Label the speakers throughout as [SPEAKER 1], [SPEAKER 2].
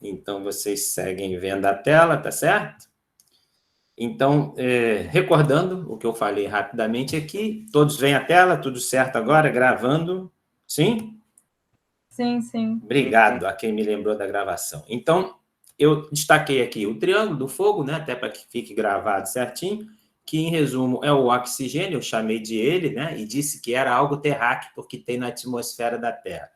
[SPEAKER 1] Então, vocês seguem vendo a tela, tá certo? Então, recordando o que eu falei rapidamente aqui, todos veem a tela, tudo certo agora, gravando? Sim?
[SPEAKER 2] Sim, sim.
[SPEAKER 1] Obrigado a quem me lembrou da gravação. Então, eu destaquei aqui o triângulo do fogo, né, até para que fique gravado certinho, que, em resumo, é o oxigênio, eu chamei de ele, né, e disse que era algo terráqueo, porque tem na atmosfera da Terra.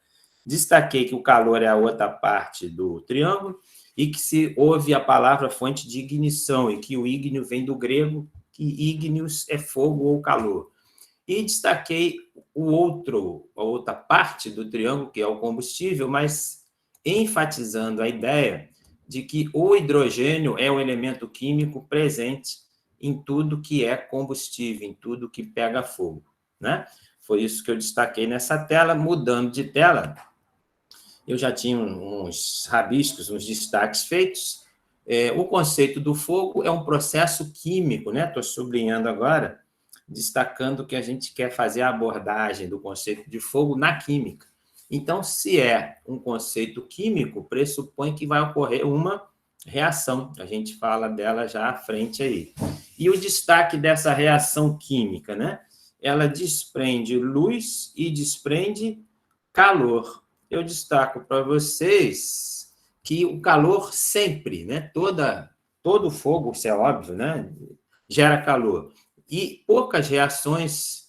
[SPEAKER 1] Destaquei que o calor é a outra parte do triângulo, e que se ouve a palavra fonte de ignição, e que o ígneo vem do grego, que ígneos é fogo ou calor. E destaquei a outra parte do triângulo, que é o combustível, mas enfatizando a ideia de que o hidrogênio é um elemento químico presente em tudo que é combustível, em tudo que pega fogo, né? Foi isso que eu destaquei nessa tela. Mudando de tela, eu já tinha uns rabiscos, uns destaques feitos. O conceito do fogo é um processo químico, né? Estou sublinhando agora, destacando que a gente quer fazer a abordagem do conceito de fogo na química. Então, se é um conceito químico, pressupõe que vai ocorrer uma reação. A gente fala dela já à frente aí. E o destaque dessa reação química, né? Ela desprende luz e desprende calor. Eu destaco para vocês que o calor sempre, né? Todo fogo, isso é óbvio, né? Gera calor. E poucas reações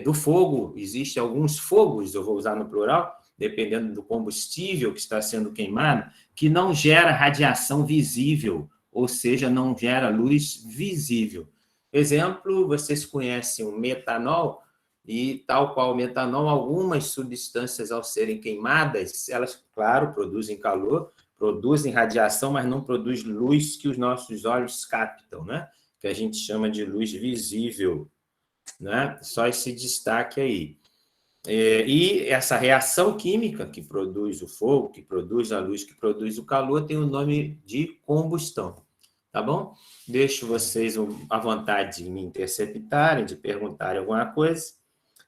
[SPEAKER 1] do fogo, existem alguns fogos, eu vou usar no plural, dependendo do combustível que está sendo queimado, que não gera radiação visível, ou seja, não gera luz visível. Exemplo, vocês conhecem o metanol, e, tal qual o metanol, algumas substâncias, ao serem queimadas, elas, claro, produzem calor, produzem radiação, mas não produzem luz que os nossos olhos captam, né? Que a gente chama de luz visível, né? Só esse destaque aí. E essa reação química que produz o fogo, que produz a luz, que produz o calor, tem o nome de combustão, tá bom? Deixo vocês à vontade de me interceptarem, de perguntarem alguma coisa.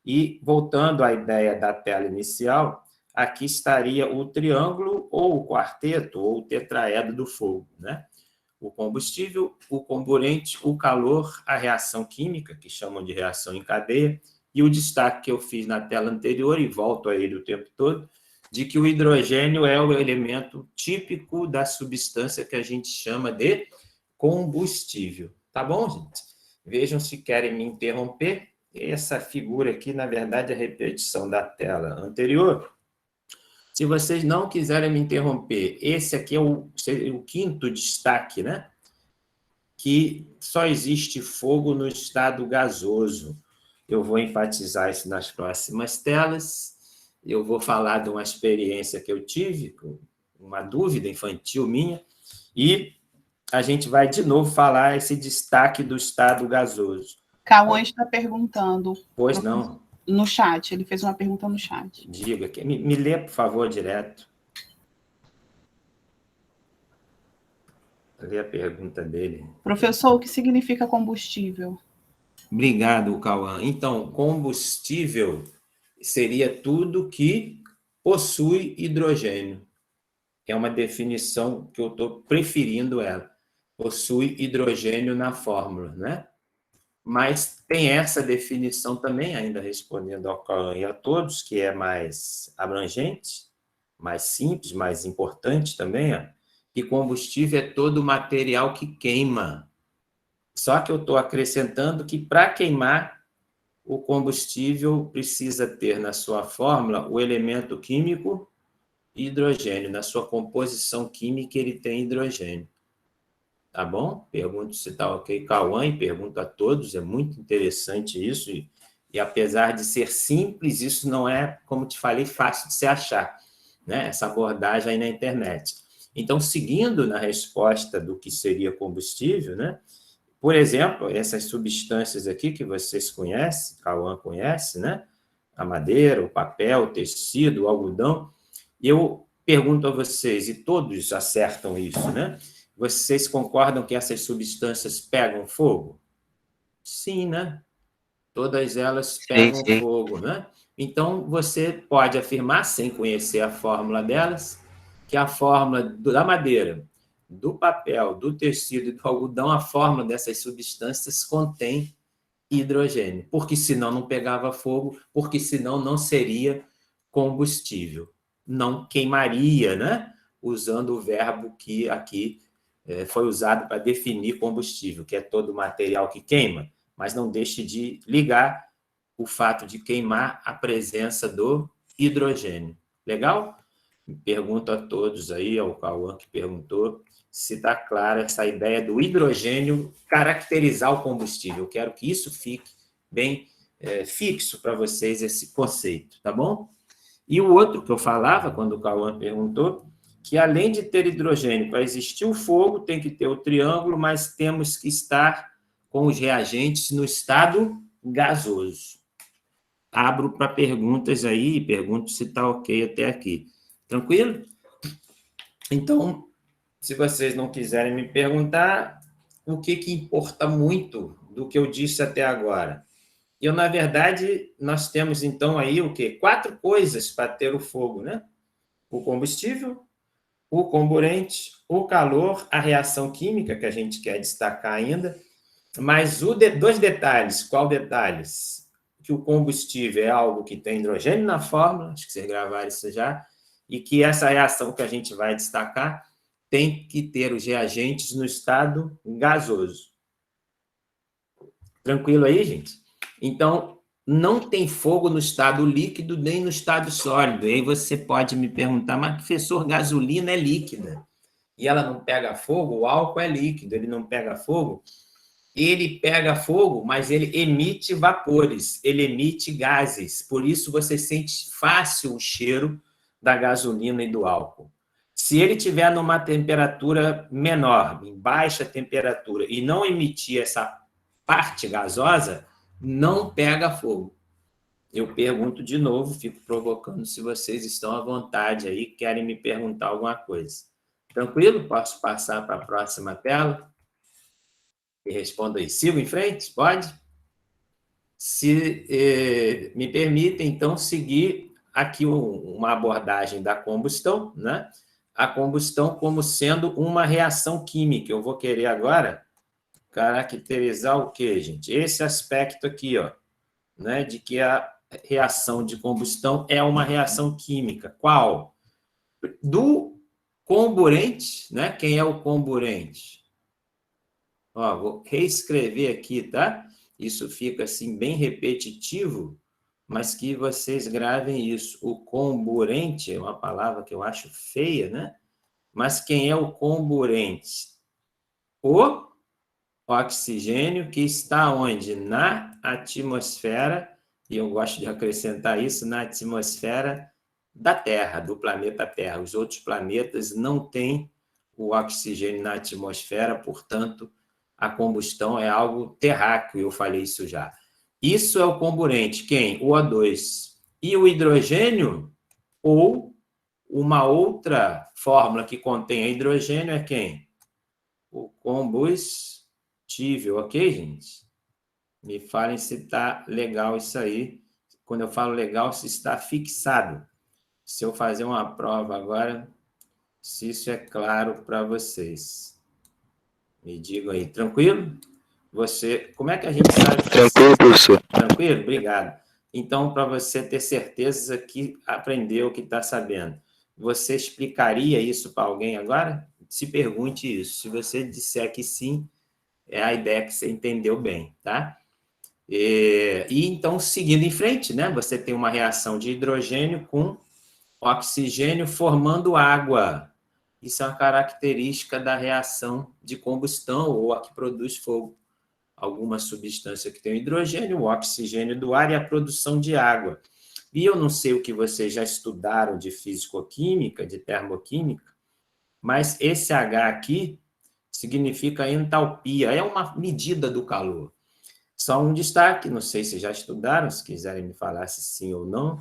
[SPEAKER 1] E, voltando à ideia da tela inicial, aqui estaria o triângulo, ou o quarteto, ou o tetraedro do fogo, né? O combustível, o comburente, o calor, a reação química, que chamam de reação em cadeia, e o destaque que eu fiz na tela anterior, e volto a ele o tempo todo, de que o hidrogênio é o elemento típico da substância que a gente chama de combustível. Tá bom, gente? Vejam se querem me interromper. Essa figura aqui, na verdade, é a repetição da tela anterior. Se vocês não quiserem me interromper, esse aqui é o quinto destaque, né? Que só existe fogo no estado gasoso. Eu vou enfatizar isso nas próximas telas. Eu vou falar de uma experiência que eu tive, uma dúvida infantil minha, e a gente vai de novo falar esse destaque do estado gasoso.
[SPEAKER 2] Cauã está perguntando.
[SPEAKER 1] Pois não.
[SPEAKER 2] No chat, ele fez uma pergunta no chat.
[SPEAKER 1] Diga, me lê, por favor, direto. Lê a pergunta dele.
[SPEAKER 2] Professor, o que significa combustível?
[SPEAKER 1] Obrigado, Cauã. Então, combustível seria tudo que possui hidrogênio. É uma definição que eu estou preferindo ela. Possui hidrogênio na fórmula, né? Mas tem essa definição também, ainda respondendo ao Cauã e a todos, que é mais abrangente, mais simples, mais importante também, que combustível é todo material que queima. Só que eu estou acrescentando que, para queimar, o combustível precisa ter na sua fórmula o elemento químico hidrogênio. Na sua composição química, ele tem hidrogênio. Tá bom? Pergunto se está ok, Cauã, e pergunto a todos, é muito interessante isso, e apesar de ser simples, isso não é, como te falei, fácil de se achar, né? Essa abordagem aí na internet. Então, seguindo na resposta do que seria combustível, né? Por exemplo, essas substâncias aqui que vocês conhecem, Cauã conhece, né? A madeira, o papel, o tecido, o algodão. E eu pergunto a vocês, e todos acertam isso, né? Vocês concordam que essas substâncias pegam fogo? Sim, né? Todas elas pegam fogo, né? Então, você pode afirmar, sem conhecer a fórmula delas, que a fórmula da madeira, do papel, do tecido e do algodão, a fórmula dessas substâncias contém hidrogênio, porque senão não pegava fogo, porque senão não seria combustível, não queimaria, né? Usando o verbo que aqui foi usado para definir combustível, que é todo material que queima, mas não deixe de ligar o fato de queimar a presença do hidrogênio. Legal? Pergunto a todos aí, ao Cauã que perguntou, se está clara essa ideia do hidrogênio caracterizar o combustível. Eu quero que isso fique bem fixo para vocês, esse conceito, tá bom? E o outro que eu falava, quando o Cauã perguntou, que além de ter hidrogênio, para existir o fogo, tem que ter o triângulo, mas temos que estar com os reagentes no estado gasoso. Abro para perguntas aí, pergunto se está ok até aqui. Tranquilo? Então, se vocês não quiserem me perguntar, o que importa muito do que eu disse até agora? Na verdade, nós temos, então, aí o quê? 4 coisas para ter o fogo, né? O combustível, o comburente, o calor, a reação química, que a gente quer destacar ainda, mas dois detalhes. Qual detalhes? Que o combustível é algo que tem hidrogênio na fórmula, acho que vocês gravaram isso já, e que essa reação que a gente vai destacar tem que ter os reagentes no estado gasoso. Tranquilo aí, gente? Então, não tem fogo no estado líquido nem no estado sólido. E aí você pode me perguntar, mas professor, gasolina é líquida e ela não pega fogo? O álcool é líquido, ele não pega fogo? Ele pega fogo, mas ele emite vapores, ele emite gases. Por isso você sente fácil o cheiro da gasolina e do álcool. Se ele estiver numa temperatura menor, em baixa temperatura, e não emitir essa parte gasosa, não pega fogo. Eu pergunto de novo, fico provocando se vocês estão à vontade aí, querem me perguntar alguma coisa. Tranquilo? Posso passar para a próxima tela? Me responda aí. Sigo em frente? Pode? Se me permitem, então, seguir aqui uma abordagem da combustão, né? A combustão como sendo uma reação química. Eu vou querer agora caracterizar o quê, gente? Esse aspecto aqui, ó, né? De que a reação de combustão é uma reação química. Qual? Do comburente, né? Quem é o comburente? Ó, vou reescrever aqui, tá? Isso fica assim bem repetitivo, mas que vocês gravem isso. O comburente é uma palavra que eu acho feia, né? Mas quem é o comburente? O oxigênio que está onde? Na atmosfera, e eu gosto de acrescentar isso, na atmosfera da Terra, do planeta Terra. Os outros planetas não têm o oxigênio na atmosfera, portanto, a combustão é algo terráqueo, eu falei isso já. Isso é o comburente. Quem? O O2. E o hidrogênio, ou uma outra fórmula que contém hidrogênio, é quem? O combustível, ok, gente? Me falem se está legal isso aí. Quando eu falo legal, se está fixado. Se eu fazer uma prova agora, se isso é claro para vocês. Me digam aí, tranquilo? Como é que a gente sabe?
[SPEAKER 3] Tranquilo, professor.
[SPEAKER 1] Tranquilo? Obrigado. Então, para você ter certeza que aprendeu, que está sabendo, você explicaria isso para alguém agora? Se pergunte isso. Se você disser que sim, é a ideia que você entendeu bem, tá? Então, seguindo em frente, né? Você tem uma reação de hidrogênio com oxigênio formando água. Isso é uma característica da reação de combustão ou a que produz fogo. Alguma substância que tem hidrogênio, o oxigênio do ar e a produção de água. E eu não sei o que vocês já estudaram de fisicoquímica, de termoquímica, mas esse H aqui significa entalpia, é uma medida do calor. Só um destaque, não sei se já estudaram, se quiserem me falar se sim ou não,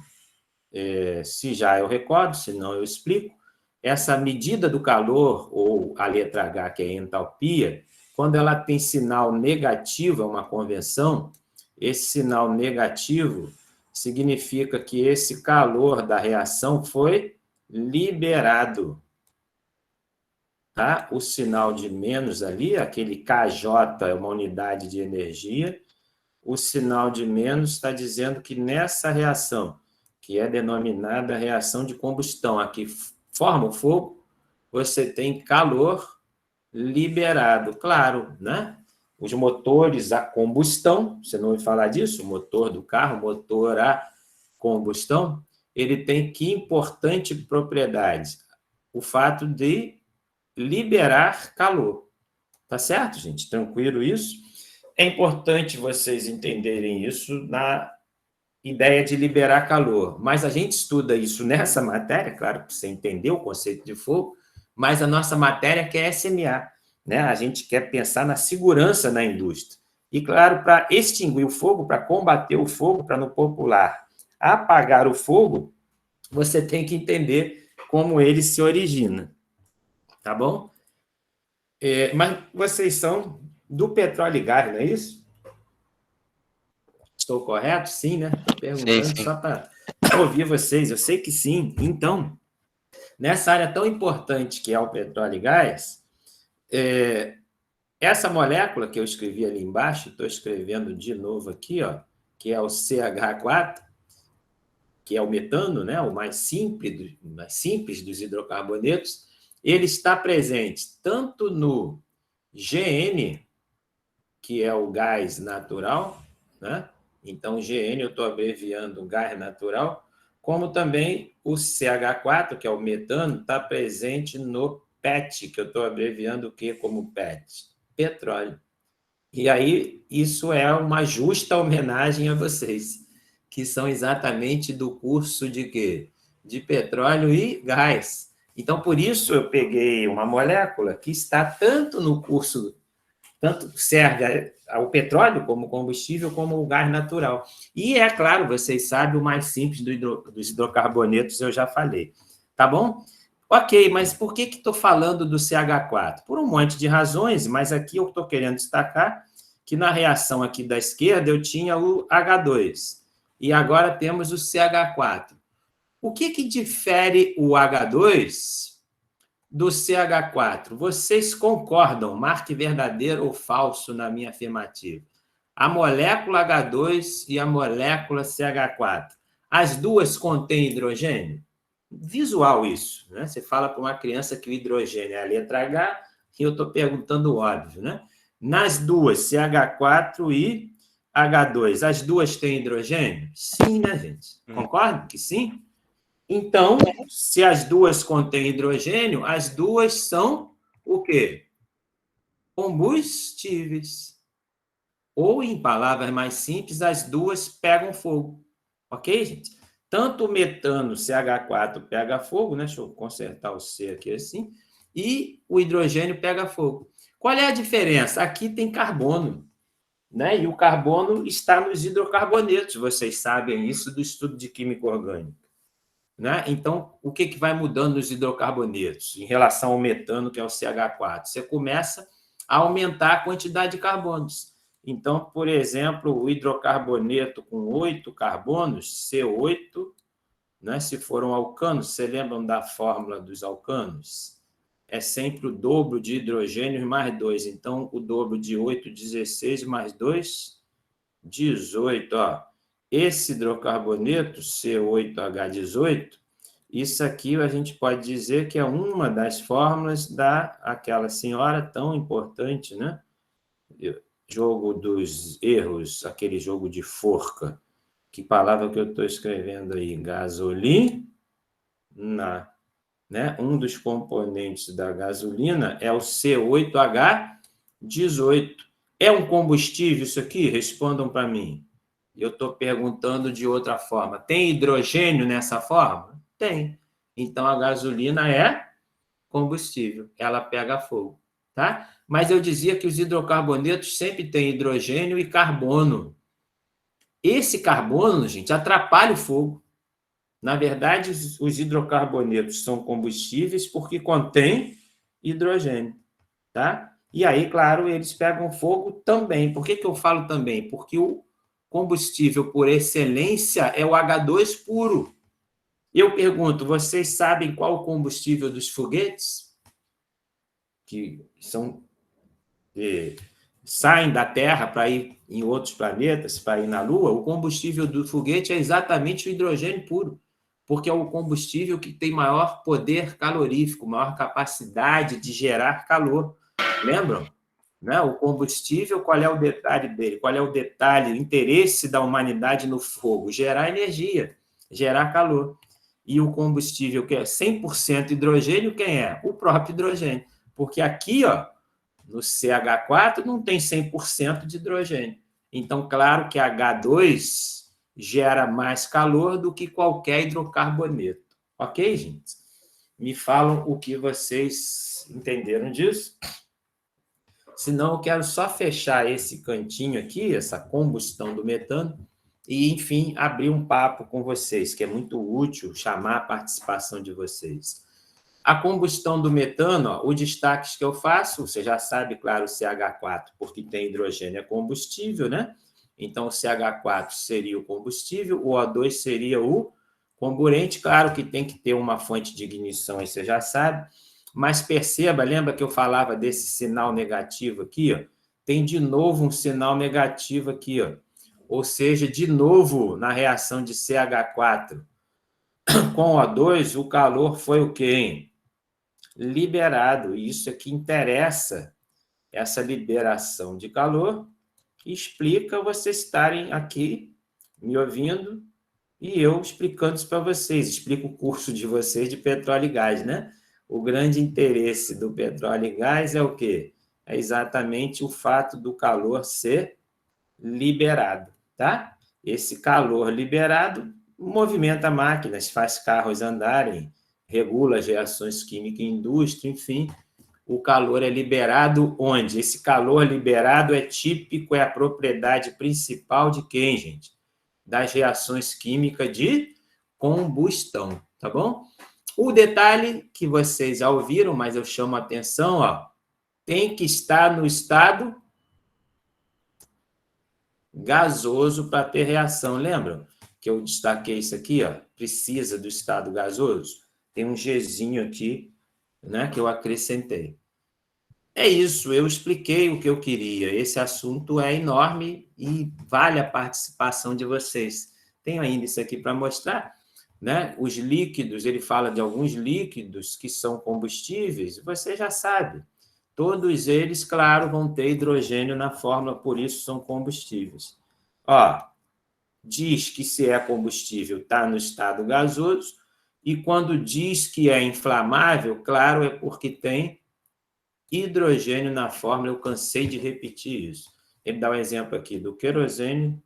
[SPEAKER 1] se já eu recordo, se não eu explico. Essa medida do calor, ou a letra H, que é entalpia, quando ela tem sinal negativo, é uma convenção, esse sinal negativo significa que esse calor da reação foi liberado. tá? O sinal de menos ali, aquele KJ é uma unidade de energia. O sinal de menos está dizendo que nessa reação, que é denominada reação de combustão, aqui forma o fogo, você tem calor liberado. Claro, né? Os motores a combustão, você não ouviu falar disso? O motor do carro, motor a combustão, ele tem que importante propriedade? O fato de liberar calor. Tá certo, gente? Tranquilo isso? É importante vocês entenderem isso na ideia de liberar calor. Mas a gente estuda isso nessa matéria, claro que você entendeu o conceito de fogo, mas a nossa matéria que é SMA, né? A gente quer pensar na segurança na indústria. E, claro, para extinguir o fogo, para combater o fogo, para no popular apagar o fogo, você tem que entender como ele se origina. Tá bom? Mas vocês são do petróleo e gás, não é isso? Estou correto? Sim, né? Estou perguntando
[SPEAKER 3] Sim.
[SPEAKER 1] só para ouvir vocês. Eu sei que sim. Então, nessa área tão importante que é o petróleo e gás, essa molécula que eu escrevi ali embaixo, estou escrevendo de novo aqui, ó, que é o CH4, que é o metano, né? O mais simples dos hidrocarbonetos, ele está presente tanto no GN, que é o gás natural, né? Então, GN eu estou abreviando gás natural, como também o CH4, que é o metano, está presente no PET, que eu estou abreviando o que como PET? Petróleo. E aí, isso é uma justa homenagem a vocês, que são exatamente do curso de quê? De petróleo e gás. Então, por isso eu peguei uma molécula que está tanto no curso, tanto serve ao petróleo como combustível, como o gás natural. E é claro, vocês sabem, o mais simples dos hidrocarbonetos eu já falei. Tá bom? Ok, mas por que estou falando do CH4? Por um monte de razões, mas aqui eu estou querendo destacar que na reação aqui da esquerda eu tinha o H2 e agora temos o CH4. O que difere o H2 do CH4? Vocês concordam? Marque verdadeiro ou falso na minha afirmativa. A molécula H2 e a molécula CH4. As duas contêm hidrogênio? Visual isso, né? Você fala para uma criança que o hidrogênio é a letra H e eu estou perguntando o óbvio, né? Nas duas, CH4 e H2, as duas têm hidrogênio? Sim, né, gente? Concordam que sim? Então, se as duas contêm hidrogênio, as duas são o quê? Combustíveis. Ou, em palavras mais simples, as duas pegam fogo. Ok, gente? Tanto o metano, CH4, pega fogo, né? Deixa eu consertar o C aqui assim, e o hidrogênio pega fogo. Qual é a diferença? Aqui tem carbono, né? E o carbono está nos hidrocarbonetos, vocês sabem isso do estudo de química orgânica. Né? Então, o que vai mudando nos hidrocarbonetos em relação ao metano, que é o CH4? Você começa a aumentar a quantidade de carbonos. Então, por exemplo, o hidrocarboneto com 8 carbonos, C8, né? Se for um alcano, você lembram da fórmula dos alcanos? É sempre o dobro de hidrogênio mais 2. Então, o dobro de 8, 16, mais 2, 18. Ó. Esse hidrocarboneto, C8H18, isso aqui a gente pode dizer que é uma das fórmulas daquela senhora tão importante, né? Jogo dos erros, aquele jogo de forca. Que palavra que eu estou escrevendo aí? Gasolina. Né? Um dos componentes da gasolina é o C8H18. É um combustível isso aqui? Respondam para mim. Eu estou perguntando de outra forma. Tem hidrogênio nessa forma? Tem. Então, a gasolina é combustível. Ela pega fogo. Tá? Mas eu dizia que os hidrocarbonetos sempre têm hidrogênio e carbono. Esse carbono, gente, atrapalha o fogo. Na verdade, os hidrocarbonetos são combustíveis porque contêm hidrogênio. Tá? E aí, claro, eles pegam fogo também. Por que eu falo também? Porque o combustível por excelência é o H2 puro. Eu pergunto, vocês sabem qual o combustível dos foguetes? que saem da Terra para ir em outros planetas, para ir na Lua, o combustível do foguete é exatamente o hidrogênio puro, porque é o combustível que tem maior poder calorífico, maior capacidade de gerar calor. Lembram? Né? O combustível, qual é o detalhe dele? Qual é o detalhe, o interesse da humanidade no fogo? Gerar energia, gerar calor. E o combustível que é 100% hidrogênio, quem é? O próprio hidrogênio. Porque aqui, ó, no CH4, não tem 100% de hidrogênio. Então, claro que H2 gera mais calor do que qualquer hidrocarboneto. Ok, gente? Me falam o que vocês entenderam disso. Senão, eu quero só fechar esse cantinho aqui, essa combustão do metano, e, enfim, abrir um papo com vocês, que é muito útil chamar a participação de vocês. A combustão do metano, ó, os destaques que eu faço, você já sabe, claro, o CH4, porque tem hidrogênio, é combustível, né? Então, o CH4 seria o combustível, o O2 seria o comburente, claro que tem que ter uma fonte de ignição, aí você já sabe, mas perceba, lembra que eu falava desse sinal negativo aqui, ó? Tem de novo um sinal negativo aqui, ó. Ou seja, de novo, na reação de CH4 com O2, o calor foi o quê, hein? Liberado. E isso é que interessa, essa liberação de calor, explica vocês estarem aqui me ouvindo e eu explicando isso para vocês. Explico o curso de vocês de petróleo e gás, né? O grande interesse do petróleo e gás é o quê? É exatamente o fato do calor ser liberado, tá? Esse calor liberado movimenta máquinas, faz carros andarem, regula as reações químicas em indústria, enfim, o calor é liberado onde? Esse calor liberado é típico, é a propriedade principal de quem, gente? Das reações químicas de combustão, tá bom? O detalhe que vocês já ouviram, mas eu chamo a atenção, ó, tem que estar no estado gasoso para ter reação. Lembram que eu destaquei isso aqui, ó? Precisa do estado gasoso? Tem um Gzinho aqui, né, que eu acrescentei. É isso, eu expliquei o que eu queria. Esse assunto é enorme e vale a participação de vocês. Tenho ainda isso aqui para mostrar, né? Os líquidos, ele fala de alguns líquidos que são combustíveis, você já sabe. Todos eles, claro, vão ter hidrogênio na fórmula, por isso são combustíveis. Ó, diz que se é combustível, está no estado gasoso, e quando diz que é inflamável, claro, é porque tem hidrogênio na fórmula, eu cansei de repetir isso. Ele dá um exemplo aqui do querosene,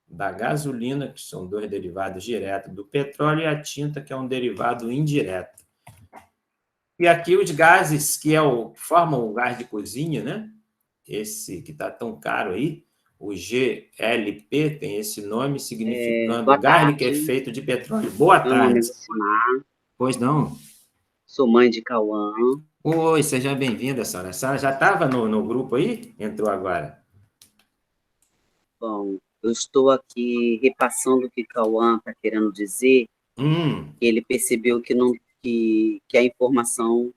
[SPEAKER 1] da gasolina, que são dois derivados diretos do petróleo, e a tinta, que é um derivado indireto. E aqui os gases, que formam o gás de cozinha, né? Esse que está tão caro aí, o GLP, tem esse nome, significando gás liquefeito de petróleo. Boa tarde.
[SPEAKER 3] Meu nome é Lucimar.
[SPEAKER 1] Pois não?
[SPEAKER 3] Sou mãe de Cauã.
[SPEAKER 1] Oi, seja bem-vinda, senhora. A senhora já estava no grupo aí? Entrou agora.
[SPEAKER 3] Bom, eu estou aqui repassando o que Cauã está querendo dizer. Ele percebeu que a informação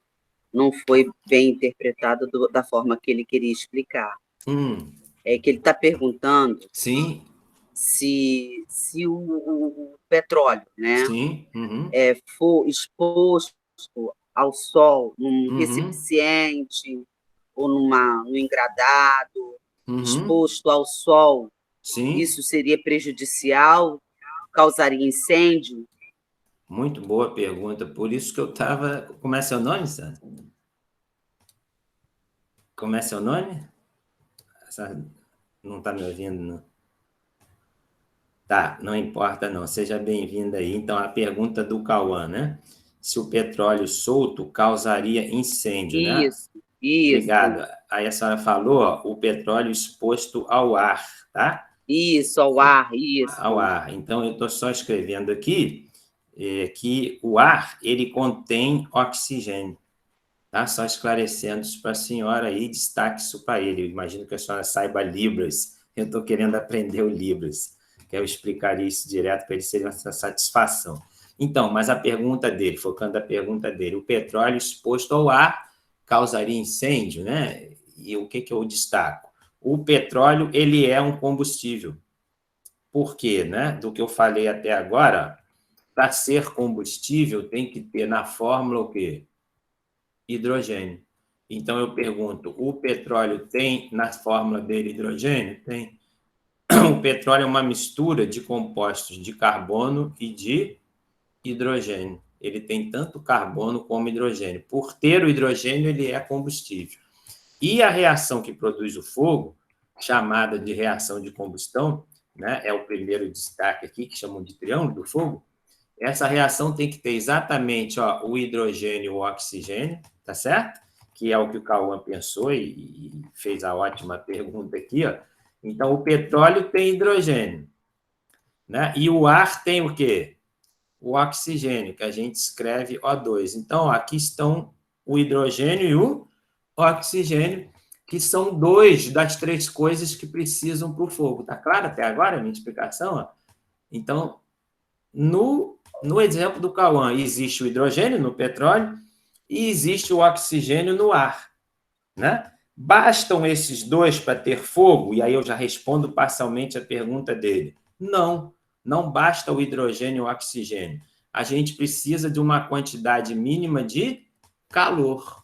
[SPEAKER 3] não foi bem interpretada da forma que ele queria explicar. É que ele está perguntando
[SPEAKER 1] Sim.
[SPEAKER 3] se o petróleo, né,
[SPEAKER 1] Sim.
[SPEAKER 3] for exposto ao sol num recipiente ou num engradado, exposto ao sol,
[SPEAKER 1] sim,
[SPEAKER 3] isso seria prejudicial? Causaria incêndio?
[SPEAKER 1] Muito boa pergunta. Por isso que eu estava... Como é seu nome, Sandra? Como é seu nome? Não está me ouvindo, não? Tá, não importa, não. Seja bem-vinda aí. Então, a pergunta do Cauã, né? Se o petróleo solto causaria incêndio, né?
[SPEAKER 3] Isso, isso.
[SPEAKER 1] Obrigado. Aí a senhora falou, ó, o petróleo exposto ao ar, tá?
[SPEAKER 3] Isso, ao ar, isso.
[SPEAKER 1] Ao ar. Então, eu estou só escrevendo aqui que o ar, ele contém oxigênio, tá? Só esclarecendo isso para a senhora aí, destaque isso para ele. Eu imagino que a senhora saiba Libras. Eu estou querendo aprender o Libras, que eu explicaria isso direto para ele, seria uma satisfação. Então, mas a pergunta dele, focando a pergunta dele, o petróleo exposto ao ar causaria incêndio, né? E o que eu destaco? O petróleo, ele é um combustível. Por quê, né? Do que eu falei até agora, para ser combustível, tem que ter na fórmula o quê? Hidrogênio. Então, eu pergunto, o petróleo tem na fórmula dele hidrogênio? Tem. O petróleo é uma mistura de compostos de carbono e de hidrogênio. Ele tem tanto carbono como hidrogênio. Por ter o hidrogênio, ele é combustível. E a reação que produz o fogo, chamada de reação de combustão, né, é o primeiro destaque aqui, que chamam de triângulo do fogo, essa reação tem que ter exatamente o hidrogênio e o oxigênio, tá certo? Que é o que o Cauã pensou e fez a ótima pergunta aqui, ó. Então, o petróleo tem hidrogênio, né? E o ar tem o quê? O oxigênio, que a gente escreve O2. Então, aqui estão o hidrogênio e o oxigênio, que são 2 das 3 coisas que precisam para o fogo. Está claro até agora a minha explicação? Ó? Então, no exemplo do Cauã, existe o hidrogênio no petróleo e existe o oxigênio no ar, né? Bastam esses 2 para ter fogo? E aí eu já respondo parcialmente a pergunta dele. Não, não basta o hidrogênio e o oxigênio. A gente precisa de uma quantidade mínima de calor,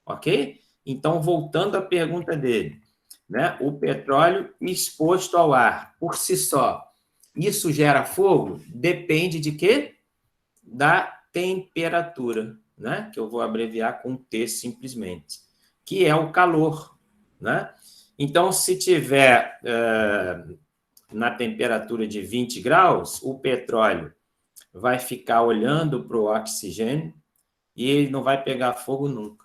[SPEAKER 1] ok? Então, voltando à pergunta dele, né? O petróleo exposto ao ar, por si só, isso gera fogo? Depende de quê? Da temperatura, né? Que eu vou abreviar com T simplesmente, que é o calor, né? Então, se tiver na temperatura de 20 graus, o petróleo vai ficar olhando para o oxigênio e ele não vai pegar fogo nunca.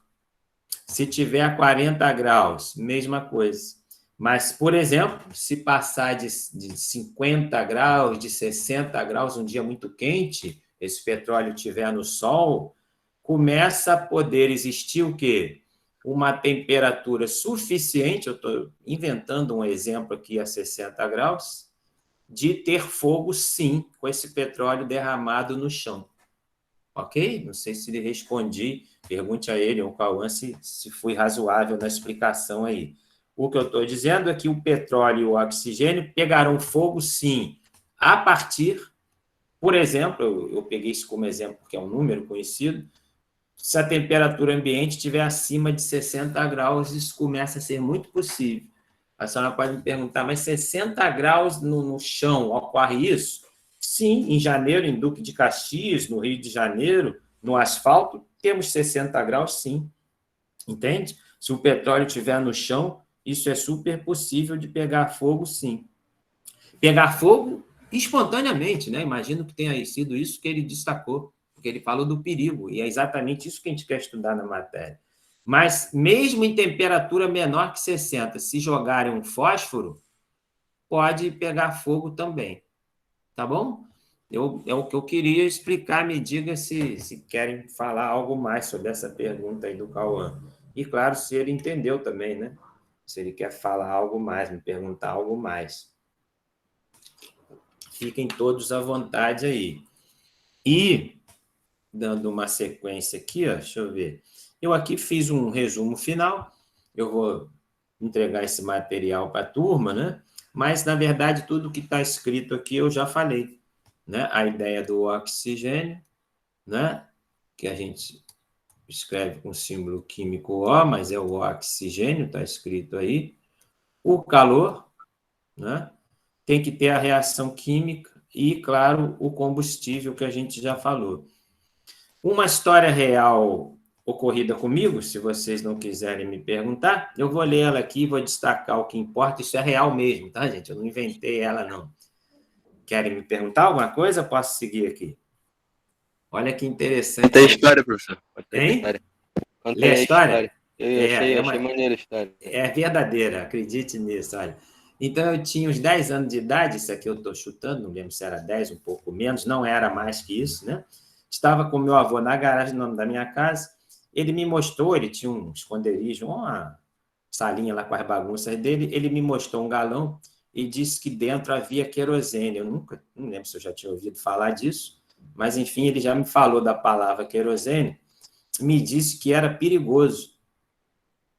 [SPEAKER 1] Se tiver a 40 graus, mesma coisa. Mas, por exemplo, se passar de 50 graus, de 60 graus, um dia muito quente, esse petróleo estiver no sol, começa a poder existir o quê? Uma temperatura suficiente, eu estou inventando um exemplo aqui a 60 graus, de ter fogo, sim, com esse petróleo derramado no chão. Ok? Não sei se lhe respondi, pergunte a ele ou ao Cauã se fui razoável na explicação aí. O que eu estou dizendo é que o petróleo e o oxigênio pegarão fogo, sim, a partir, por exemplo, eu peguei isso como exemplo porque é um número conhecido, se a temperatura ambiente estiver acima de 60 graus, isso começa a ser muito possível. A senhora pode me perguntar, mas 60 graus no chão, ocorre isso? Sim, em janeiro, em Duque de Caxias, no Rio de Janeiro, no asfalto, temos 60 graus, sim. Entende? Se o petróleo estiver no chão, isso é super possível de pegar fogo, sim. Pegar fogo espontaneamente, né? Imagino que tenha sido isso que ele destacou, porque ele falou do perigo, e é exatamente isso que a gente quer estudar na matéria. Mas, mesmo em temperatura menor que 60, se jogarem um fósforo, pode pegar fogo também. Tá bom? É o que eu queria explicar. Me diga se querem falar algo mais sobre essa pergunta aí do Cauã. E, claro, se ele entendeu também, né? Se ele quer falar algo mais, me perguntar algo mais. Fiquem todos à vontade aí. E, dando uma sequência aqui, ó, deixa eu ver. Eu aqui fiz um resumo final. Eu vou entregar esse material para a turma, né? Mas, na verdade, tudo que está escrito aqui eu já falei. Né? A ideia do oxigênio, né? Que a gente escreve com símbolo químico O, mas é o oxigênio, está escrito aí. O calor, né? Tem que ter a reação química e, claro, o combustível que a gente já falou. Uma história real ocorrida comigo, se vocês não quiserem me perguntar, eu vou ler ela aqui e vou destacar o que importa. Isso é real mesmo, tá, gente? Eu não inventei ela, não. Querem me perguntar alguma coisa? Posso seguir aqui? Olha que interessante.
[SPEAKER 4] Conta a história, professor.
[SPEAKER 1] Hein?
[SPEAKER 4] Conta
[SPEAKER 1] Lê a história?
[SPEAKER 4] Eu achei maneira a história.
[SPEAKER 1] É verdadeira, acredite nisso, olha. Então, eu tinha uns 10 anos de idade, isso aqui eu estou chutando, não lembro se era 10, um pouco menos, não era mais que isso, né? Estava com meu avô na garagem da minha casa, ele me mostrou, ele tinha um esconderijo, uma salinha lá com as bagunças dele, ele me mostrou um galão e disse que dentro havia querosene. Eu não lembro se eu já tinha ouvido falar disso, mas, enfim, ele já me falou da palavra querosene, me disse que era perigoso,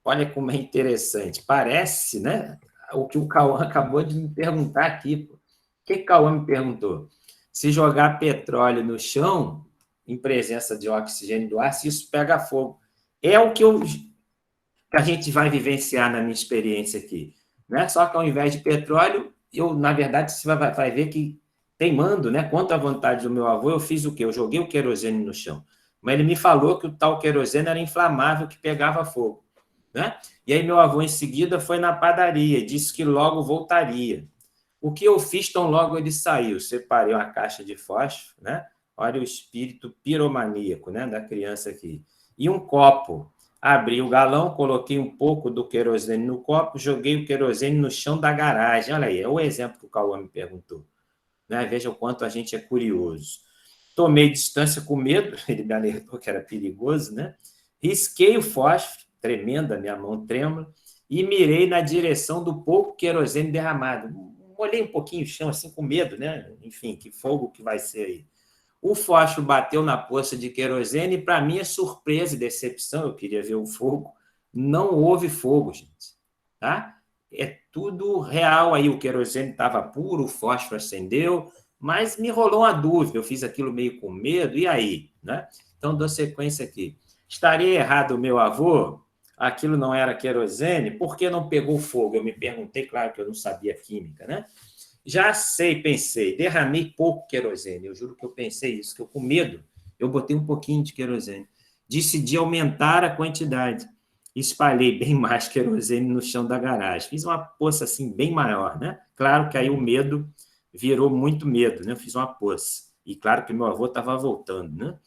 [SPEAKER 1] Olha como é interessante. Parece, né? O que o Cauã acabou de me perguntar aqui. Pô. O que o Cauã me perguntou? Se jogar petróleo no chão, em presença de oxigênio do ar, se isso pega fogo. É o que a gente vai vivenciar na minha experiência aqui. Né? Só que ao invés de petróleo, eu, na verdade, você vai ver que, teimando, né? Contra a vontade do meu avô, eu fiz o quê? Eu joguei o querosene no chão. Mas ele me falou que o tal querosene era inflamável, que pegava fogo. Né? E aí meu avô, em seguida, foi na padaria, disse que logo voltaria. O que eu fiz tão logo ele saiu? Separei uma caixa de fósforo, né? Olha o espírito piromaníaco, né, da criança aqui. E um copo. Abri o galão, coloquei um pouco do querosene no copo, joguei o querosene no chão da garagem. Olha aí, é o exemplo que o Cauã me perguntou. Né? Veja o quanto a gente é curioso. Tomei distância com medo, ele me alertou que era perigoso, né? Risquei o fósforo, tremenda, minha mão trêmula, e mirei na direção do pouco querosene derramado. Molhei um pouquinho o chão, assim, com medo, né? Enfim, que fogo que vai ser aí. O fósforo bateu na poça de querosene e, para minha surpresa e decepção, eu queria ver o fogo, não houve fogo, gente. Tá? É tudo real aí, o querosene estava puro, o fósforo acendeu, mas me rolou uma dúvida, eu fiz aquilo meio com medo, e aí? Né? Então, dou sequência aqui. Estaria errado o meu avô? Aquilo não era querosene? Por que não pegou fogo? Eu me perguntei, claro que eu não sabia química, né? Já sei, pensei, derramei pouco querosene, eu juro que eu pensei isso, que eu com medo, eu botei um pouquinho de querosene. Decidi aumentar a quantidade, espalhei bem mais querosene no chão da garagem, fiz uma poça assim bem maior, né? Claro que aí o medo virou muito medo, né? Eu fiz uma poça, e claro que meu avô estava voltando, né?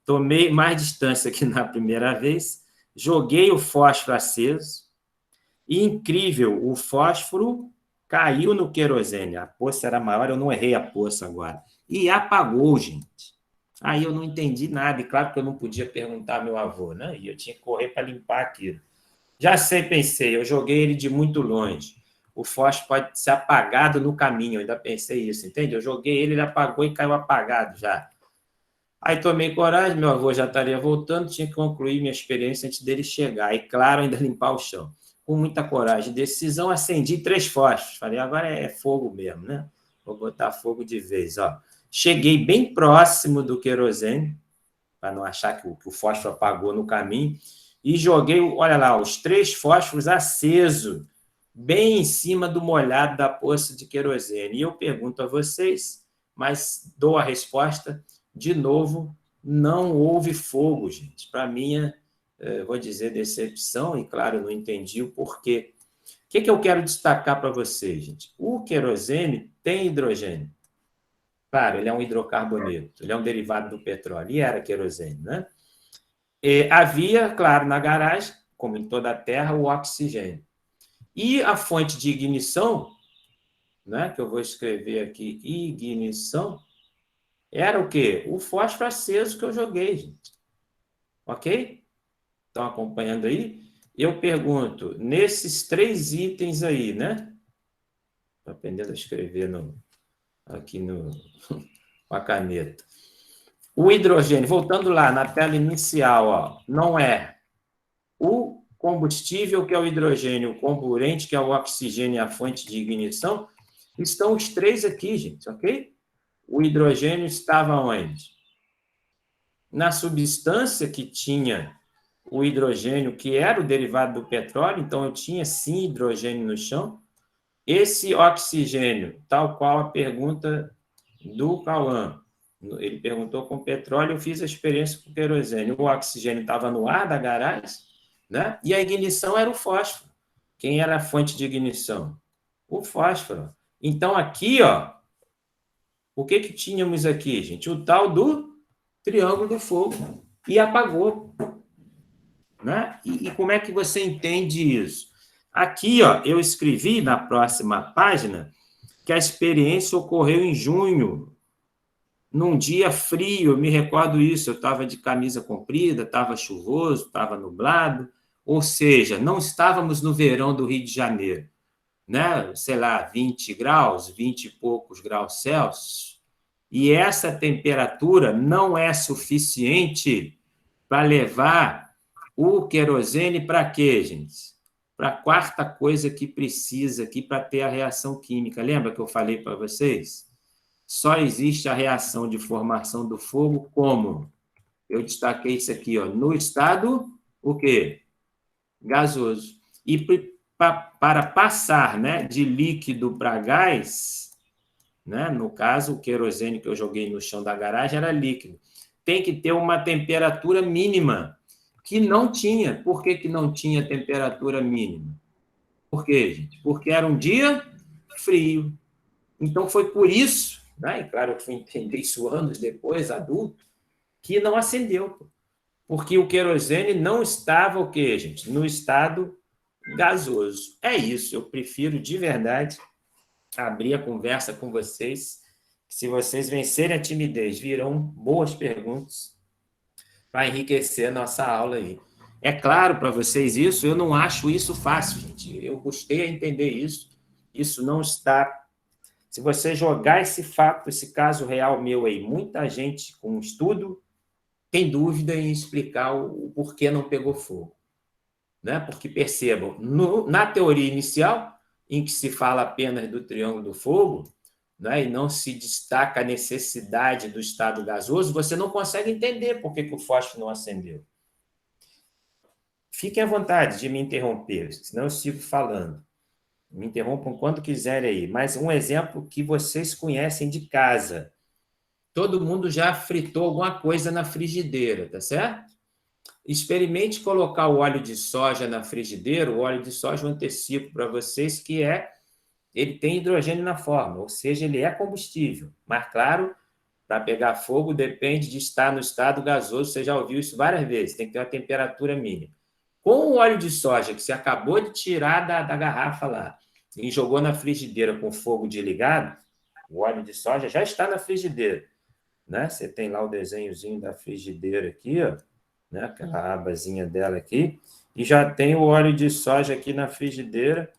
[SPEAKER 1] Tomei mais distância que na primeira vez, joguei o fósforo aceso, e incrível, o fósforo caiu no querosene. A poça era maior, eu não errei a poça agora. E apagou, gente. Aí eu não entendi nada, e claro que eu não podia perguntar ao meu avô, né? E eu tinha que correr para limpar aquilo. Já sei, pensei, eu joguei ele de muito longe. O fósforo pode ser apagado no caminho, eu ainda pensei isso, entende? Eu joguei ele, ele apagou e caiu apagado já. Aí tomei coragem, meu avô já estaria voltando, tinha que concluir minha experiência antes dele chegar. E, claro, ainda limpar o chão. Com muita coragem e decisão, acendi 3 fósforos. Falei, agora é fogo mesmo, né? Vou botar fogo de vez. Ó. Cheguei bem próximo do querosene, para não achar que o fósforo apagou no caminho, e joguei, olha lá, os 3 fósforos acesos, bem em cima do molhado da poça de querosene. E eu pergunto a vocês, mas dou a resposta, de novo, não houve fogo, gente. Para minha, vou dizer, decepção, e claro, eu não entendi o porquê. O que eu quero destacar para vocês, gente? O querosene tem hidrogênio. Claro, ele é um hidrocarboneto, ele é um derivado do petróleo, e era querosene, né? E havia, claro, na garagem, como em toda a Terra, o oxigênio. E a fonte de ignição, né, que eu vou escrever aqui, ignição, era o quê? O fósforo aceso que eu joguei, gente. Ok? Estão acompanhando aí? Eu pergunto, nesses 3 itens aí, né? Estou aprendendo a escrever aqui com a caneta. O hidrogênio, voltando lá na tela inicial, ó, não é o combustível, que é o hidrogênio, o comburente, que é o oxigênio e a fonte de ignição, estão os 3 aqui, gente, ok? O hidrogênio estava onde? Na substância que tinha o hidrogênio, que era o derivado do petróleo, então eu tinha sim hidrogênio no chão. Esse oxigênio, tal qual a pergunta do Cauã, ele perguntou com petróleo, eu fiz a experiência com querosene. O oxigênio estava no ar da garagem, né? E a ignição era o fósforo. Quem era a fonte de ignição? O fósforo. Então, aqui, ó, o que tínhamos aqui, gente? O tal do triângulo do fogo. E apagou. Né? E como é que você entende isso? Aqui, ó, eu escrevi na próxima página que a experiência ocorreu em junho, num dia frio, eu me recordo isso, eu estava de camisa comprida, estava chuvoso, estava nublado, ou seja, não estávamos no verão do Rio de Janeiro, né? Sei lá, 20 graus, 20 e poucos graus Celsius, e essa temperatura não é suficiente para levar o querosene para quê, gente? Para a quarta coisa que precisa aqui para ter a reação química. Lembra que eu falei para vocês? Só existe a reação de formação do fogo como? Eu destaquei isso aqui, ó, no estado, o quê? Gasoso. E para passar, né, de líquido para gás, né, no caso, o querosene que eu joguei no chão da garagem era líquido. Tem que ter uma temperatura mínima, que não tinha. Por que não tinha temperatura mínima? Por quê, gente? Porque era um dia frio. Então, foi por isso, né, e claro, eu fui entender isso anos depois, adulto, que não acendeu. Porque o querosene não estava, o quê, gente? No estado gasoso. É isso, eu prefiro, de verdade, abrir a conversa com vocês. Se vocês vencerem a timidez, virão boas perguntas para enriquecer a nossa aula aí. É claro para vocês isso, eu não acho isso fácil, gente. Eu custei a entender isso. Isso não está... Se você jogar esse fato, esse caso real meu aí, muita gente com estudo tem dúvida em explicar o porquê não pegou fogo. Né? Porque, percebam, na teoria inicial, em que se fala apenas do triângulo do fogo, né, e não se destaca a necessidade do estado gasoso, você não consegue entender por que o fósforo não acendeu. Fiquem à vontade de me interromper, senão eu sigo falando. Me interrompam quando quiserem aí. Mas um exemplo que vocês conhecem de casa. Todo mundo já fritou alguma coisa na frigideira, tá certo? Experimente colocar o óleo de soja na frigideira. O óleo de soja, eu antecipo para vocês que ele tem hidrogênio na forma, ou seja, ele é combustível. Mas, claro, para pegar fogo depende de estar no estado gasoso. Você já ouviu isso várias vezes, tem que ter uma temperatura mínima. Com o óleo de soja que você acabou de tirar da garrafa lá e jogou na frigideira com fogo desligado, o óleo de soja já está na frigideira. Né? Você tem lá o desenhozinho da frigideira aqui, ó, né? Aquela abazinha dela aqui, e já tem o óleo de soja aqui na frigideira,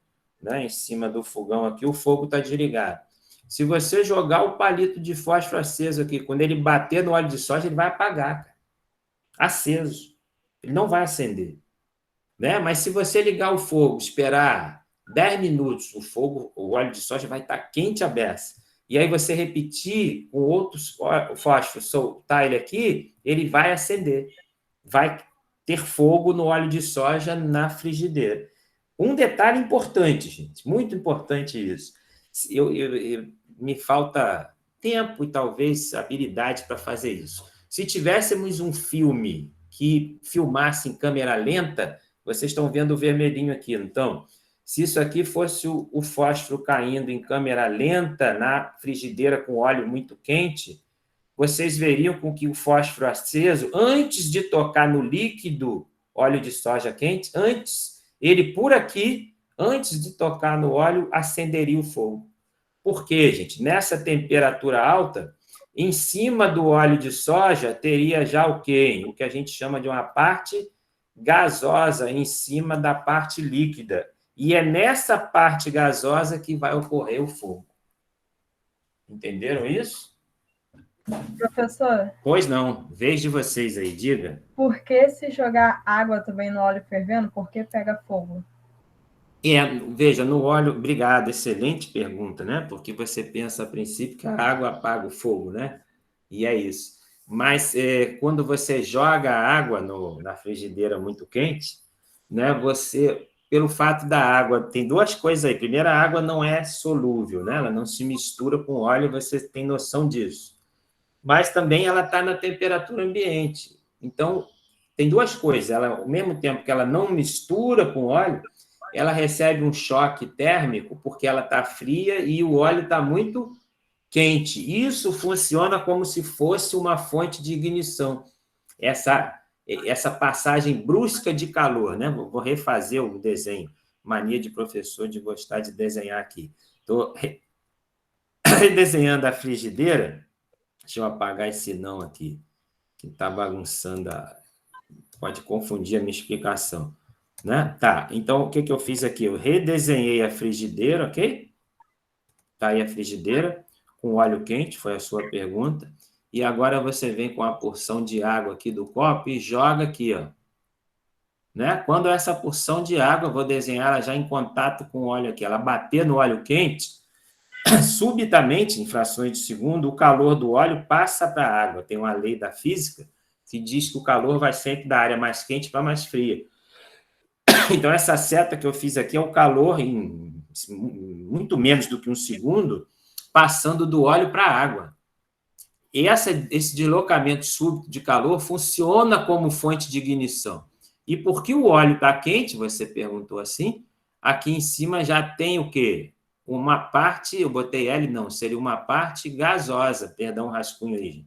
[SPEAKER 1] né? Em cima do fogão aqui, o fogo está desligado. Se você jogar o palito de fósforo aceso aqui, quando ele bater no óleo de soja, ele vai apagar, cara. Aceso. Ele não vai acender. Né? Mas se você ligar o fogo, esperar 10 minutos, o óleo de soja vai estar quente a beça. E aí você repetir com outros fósforos, soltar ele aqui, ele vai acender. Vai ter fogo no óleo de soja na frigideira. Um detalhe importante, gente, muito importante isso. Me falta tempo e talvez habilidade para fazer isso. Se tivéssemos um filme que filmasse em câmera lenta, vocês estão vendo o vermelhinho aqui, então... Se isso aqui fosse o fósforo caindo em câmera lenta na frigideira com óleo muito quente, vocês veriam com que o fósforo aceso, antes de tocar no líquido óleo de soja quente, ele por aqui, antes de tocar no óleo, acenderia o fogo. Por quê, gente? Nessa temperatura alta, em cima do óleo de soja, teria já o quê? O que a gente chama de uma parte gasosa em cima da parte líquida. E é nessa parte gasosa que vai ocorrer o fogo. Entenderam isso?
[SPEAKER 5] Professor?
[SPEAKER 1] Pois não. Vez de vocês aí, diga.
[SPEAKER 5] Por que se jogar água também no óleo fervendo, por que pega fogo?
[SPEAKER 1] Veja, no óleo... Obrigado, excelente pergunta, né? Porque você pensa a princípio que a água apaga o fogo, né? E é isso. Mas quando você joga a água na frigideira muito quente, né, pelo fato da água, tem duas coisas aí. Primeiro, a água não é solúvel, né? Ela não se mistura com óleo, você tem noção disso. Mas também ela está na temperatura ambiente. Então, tem duas coisas. Ao mesmo tempo que ela não mistura com óleo, ela recebe um choque térmico, porque ela está fria e o óleo está muito quente. Isso funciona como se fosse uma fonte de ignição. Essa passagem brusca de calor, né? Vou refazer o desenho. Mania de professor de gostar de desenhar aqui. Estou redesenhando a frigideira. Deixa eu apagar esse não aqui, que está bagunçando. Pode confundir a minha explicação. Né? Tá, então o que eu fiz aqui? Eu redesenhei a frigideira, ok? Tá aí a frigideira, com óleo quente, foi a sua pergunta. E agora você vem com a porção de água aqui do copo e joga aqui, ó. né? Quando essa porção de água, vou desenhar ela já em contato com o óleo aqui, ela bater no óleo quente, subitamente, em frações de segundo, o calor do óleo passa para a água. Tem uma lei da física que diz que o calor vai sempre da área mais quente para mais fria. Então, essa seta que eu fiz aqui é o calor em muito menos do que um segundo, passando do óleo para a água. E esse deslocamento súbito de calor funciona como fonte de ignição. E porque o óleo está quente, você perguntou assim, aqui em cima já tem o quê? Uma parte, eu botei L, não, seria uma parte gasosa, perdão, rascunho aí.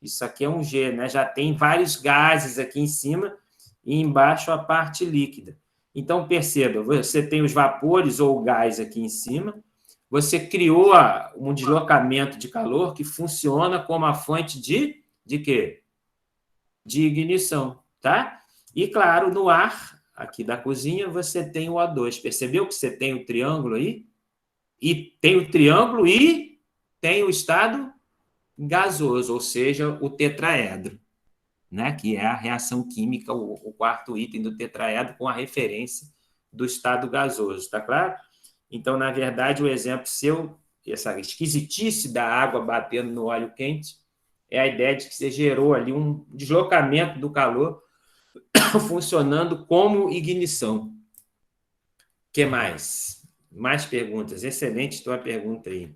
[SPEAKER 1] Isso aqui é um G, né? Já tem vários gases aqui em cima e embaixo a parte líquida. Então, perceba, você tem os vapores ou o gás aqui em cima, você criou um deslocamento de calor que funciona como a fonte de quê? De ignição, tá? E, claro, no ar, aqui da cozinha, você tem o O2. Percebeu que você tem o triângulo aí? E tem o triângulo e tem o estado gasoso, ou seja, o tetraedro, né? Que é a reação química, o quarto item do tetraedro, com a referência do estado gasoso, tá claro? Então, na verdade, o exemplo seu, essa esquisitice da água batendo no óleo quente, é a ideia de que você gerou ali um deslocamento do calor funcionando como ignição. O que mais? Mais perguntas. Excelente tua pergunta aí.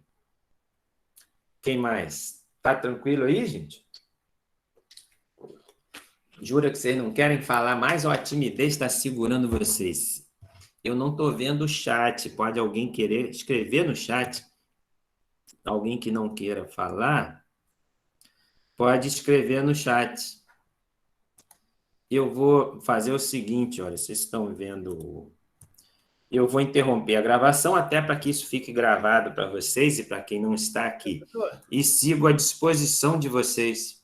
[SPEAKER 1] Quem mais? Tá tranquilo aí, gente? Jura que vocês não querem falar mais ou a timidez está segurando vocês? Eu não estou vendo o chat. Pode alguém querer escrever no chat? Alguém que não queira falar, pode escrever no chat. Eu vou fazer o seguinte, olha, vocês estão vendo... Eu vou interromper a gravação até para que isso fique gravado para vocês e para quem não está aqui. E sigo à disposição de vocês.